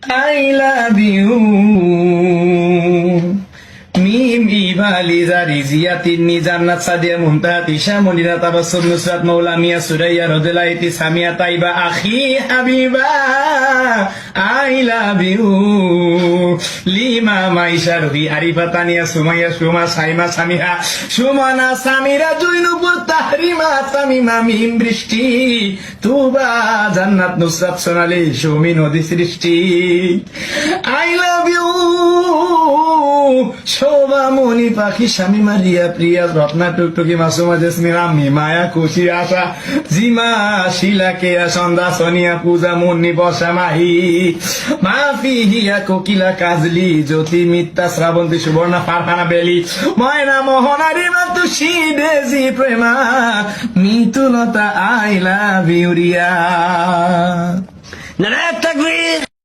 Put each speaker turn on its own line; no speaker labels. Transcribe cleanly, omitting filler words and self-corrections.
I love you. মিম ইভা লিজা রিজিয়া তিন্নি জান্নাত সাদিয়া মুনতাহাত ইশা মনিরা তাবাসসুম নুসরাত মাওলা মিয়া Suraiya রোদেলাইতি Samia Taiba Akhi Habiba I love you Lima Maisha Robi Arifa Tania Sumaiya Suma Saima Samiha Sumana Samira জুইনুপুর তাহরিমা তামিমা মিম বৃষ্টি তুবা জান্নাত নুসরাত সোনালি সুমি নদী সৃষ্টি আই লাভ ইউ শোভা মনি পাখি স্বামী মারিয়া প্রিয়া রত্না টুকটুকি মাসুমা জেসমিন আম্মি মায়া খুশি আশা জিমা শিলা কেয়া সন্ধ্যা সোনিয়া পূজা মুন্নি বর্ষা মাহি মাফি হিয়া কোকিলা কাজলি জ্যোতি মিত্তা শ্রাবন্তী সুবর্ণা ফারহানা বেলি ময়না মোহনা রিমা তুষি ডেজি প্রেমা মিতুলতা I love you Riya
Narayan তাকবীর।